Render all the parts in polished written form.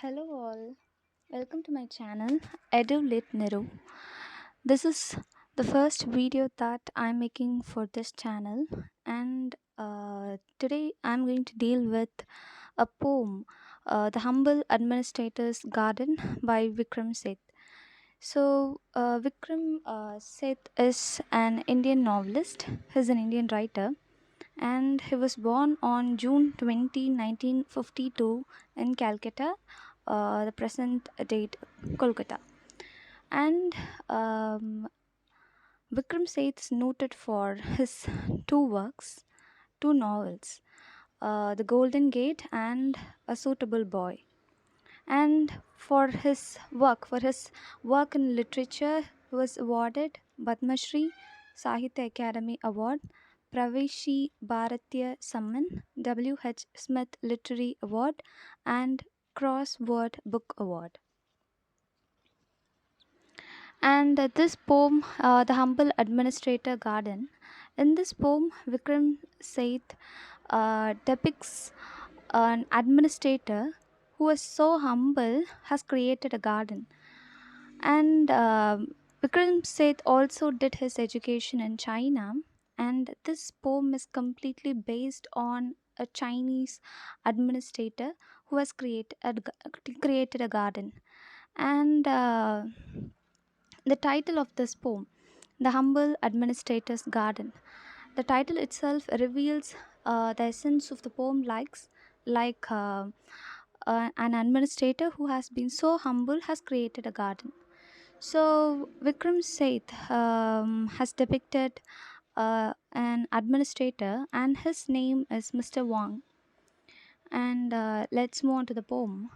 Hello all, welcome to my channel Edu-Lit-Niru. This is the first video that I'm making for this channel, and today I'm going to deal with a poem, The Humble Administrator's Garden by Vikram Seth. Vikram Seth is an Indian novelist, he's an Indian writer, and he was born on June 20, 1952 in Calcutta, the present date Kolkata. And Vikram Seth is noted for his two works, two novels, The Golden Gate and A Suitable Boy. And for his work in literature, he was awarded Padma Shri, Sahitya Academy Award, Praveshi Bharatiya Samman, W.H. Smith Literary Award, and Crossword Book Award. And this poem, The Humble Administrator Garden, in this poem, Vikram Seth depicts an administrator who is so humble has created a garden. And Vikram Seth also did his education in China, and this poem is completely based on a Chinese administrator who has created a garden. And the title of this poem, The Humble Administrator's Garden. The title itself reveals the essence of the poem, an administrator who has been so humble has created a garden. So Vikram Seth has depicted an administrator, and his name is Mr. Wang. And let's move on to the poem.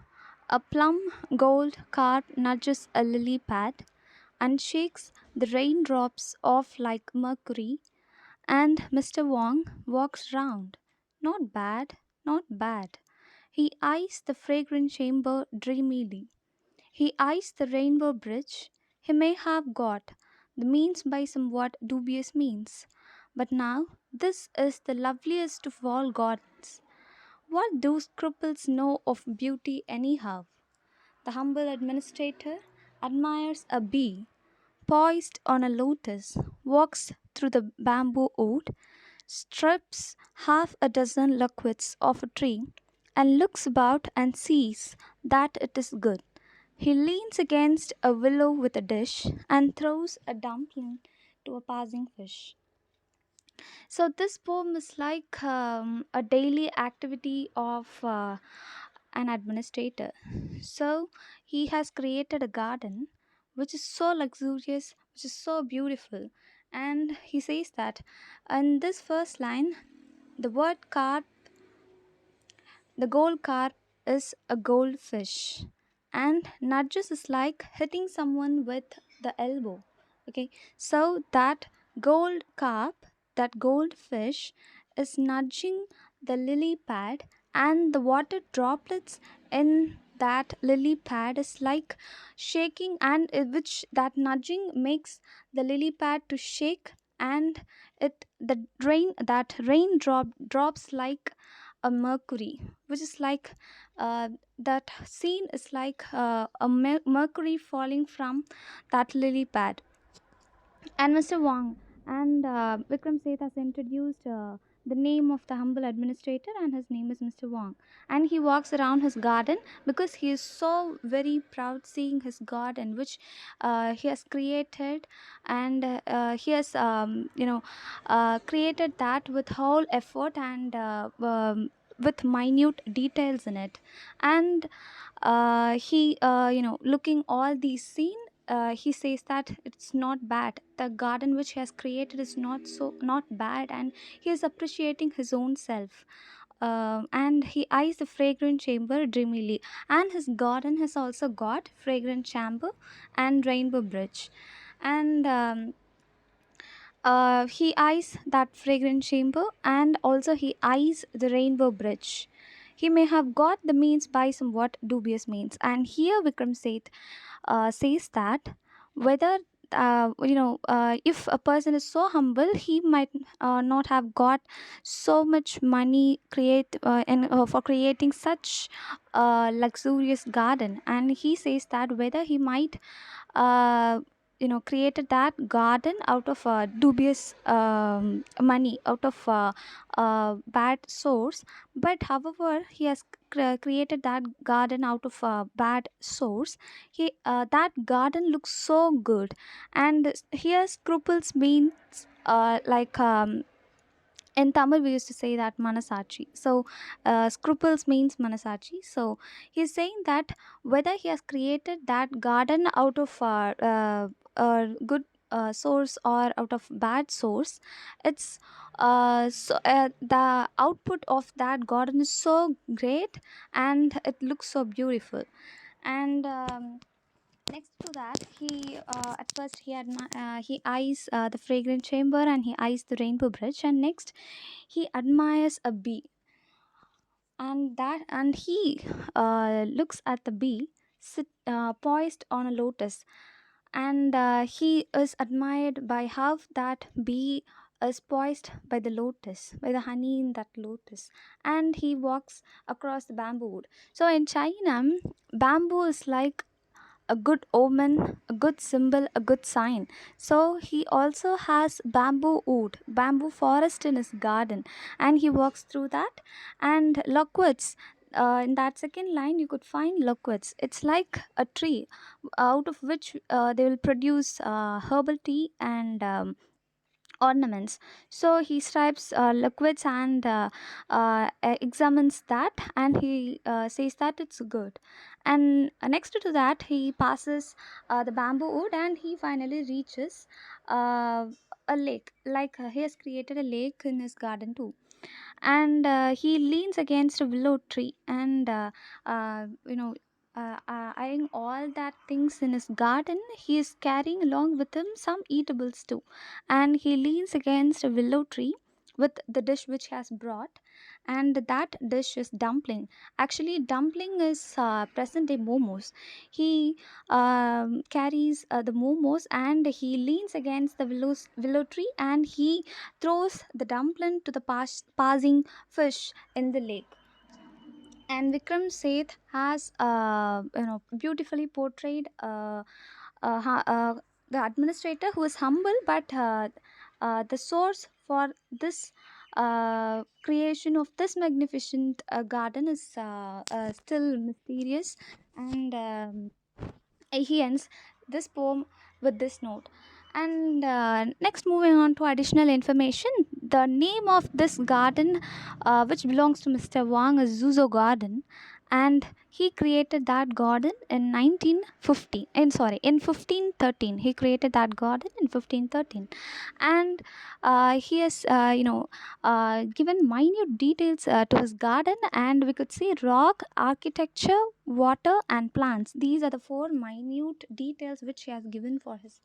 A plum gold cart nudges a lily pad and shakes the raindrops off like mercury, and Mr. Wang walks round. Not bad, not bad. He eyes the fragrant chamber dreamily. He eyes the rainbow bridge. He may have got the means by somewhat dubious means. But now this is the loveliest of all gardens. What do scruples know of beauty anyhow? The humble administrator admires a bee poised on a lotus, walks through the bamboo wood, strips half a dozen loquets off a tree, and looks about and sees that it is good. He leans against a willow with a dish and throws a dumpling to a passing fish. So, this poem is like a daily activity of an administrator. So, he has created a garden which is so luxurious, which is so beautiful. And he says that in this first line, the word carp, the gold carp is a goldfish, and nudges is like hitting someone with the elbow. Okay, so that gold carp, that goldfish, is nudging the lily pad, and the water droplets in that lily pad is like shaking, and which that nudging makes the lily pad to shake, and rain drops like a mercury, which is like that scene is like a mercury falling from that lily pad. And Mr. Wang and Vikram Seth has introduced the name of the humble administrator, and his name is Mr. Wang. And he walks around his garden because he is so very proud seeing his garden, which he has created, and he has created that with whole effort and with minute details in it. And he looking all these scenes, he says that it's not bad, the garden which he has created is not bad, and he is appreciating his own self. And he eyes the fragrant chamber dreamily, and his garden has also got fragrant chamber and rainbow bridge. And he eyes that fragrant chamber, and also he eyes the rainbow bridge. He may have got the means by somewhat dubious means. And here Vikram Seth says that whether if a person is so humble, he might not have got so much money for creating such a luxurious garden. And he says that whether he might uh, created that garden out of dubious money, out of bad source. But however, he has created that garden out of bad source. That garden looks so good. And here scruples means like in Tamil we used to say that manasachi. So scruples means manasachi. So he's saying that whether he has created that garden out of good source or out of bad source, the output of that garden is so great, and it looks so beautiful. And next to that, he at first he eyes the fragrant chamber, and he eyes the rainbow bridge, and next he admires a bee. And he looks at the bee poised on a lotus. And he is admired by how that bee is poised by the lotus, by the honey in that lotus. And he walks across the bamboo wood. So in China, bamboo is like a good omen, a good symbol, a good sign. So he also has bamboo wood, bamboo forest in his garden, and he walks through that. And loquats. In that second line, you could find loquats. It's like a tree out of which they will produce herbal tea and ornaments. So he stripes liquids and examines that, and he says that it's good. And next to that, he passes the bamboo wood, and he finally reaches uh, a lake. Like he has created a lake in his garden too. And he leans against a willow tree, and uh, you know eyeing all that things in his garden, he is carrying along with him some eatables too. And he leans against a willow tree with the dish which he has brought. And that dish is dumpling. Actually, dumpling is present day momos. He carries the momos, and he leans against the willow tree, and he throws the dumpling to the passing fish in the lake. And Vikram Seth has beautifully portrayed the administrator who is humble, but the source for this creation of this magnificent garden is still mysterious. And he ends this poem with this note. And next, moving on to additional information, the name of this garden, which belongs to Mr. Wang, is Zuzo Garden. And he created that garden in 1950, in 1513. He created that garden in 1513. And he has given minute details to his garden. And we could see rock, architecture, water, and plants. These are the four minute details which he has given for his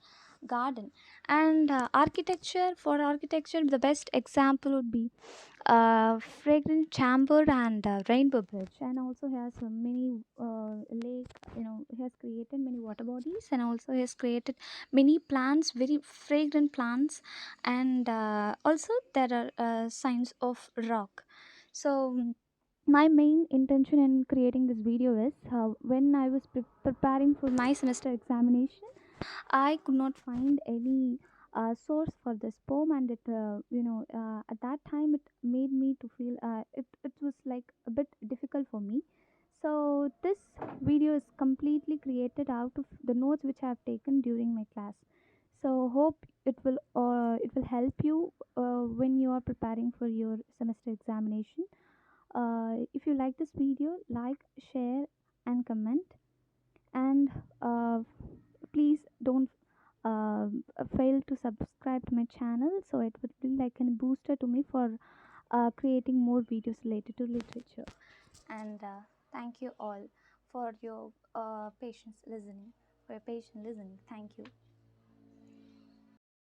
garden. And architecture, the best example would be fragrant chamber and rainbow bridge. And also he has many lake, he has created many water bodies, and also he has created many plants, very fragrant plants. And also there are signs of rock. So my main intention in creating this video is, when I was preparing for my semester examination, I could not find any source for this poem. And at that time it made me to feel it was like a bit difficult for me. So this video is completely created out of the notes which I have taken during my class. So hope it will help you when you are preparing for your semester examination. If you like this video, like, share, and comment. And please don't uh, fail to subscribe to my channel, so it would be like a booster to me for creating more videos related to literature. And thank you all for your patience listening, for your patient listening. Thank you.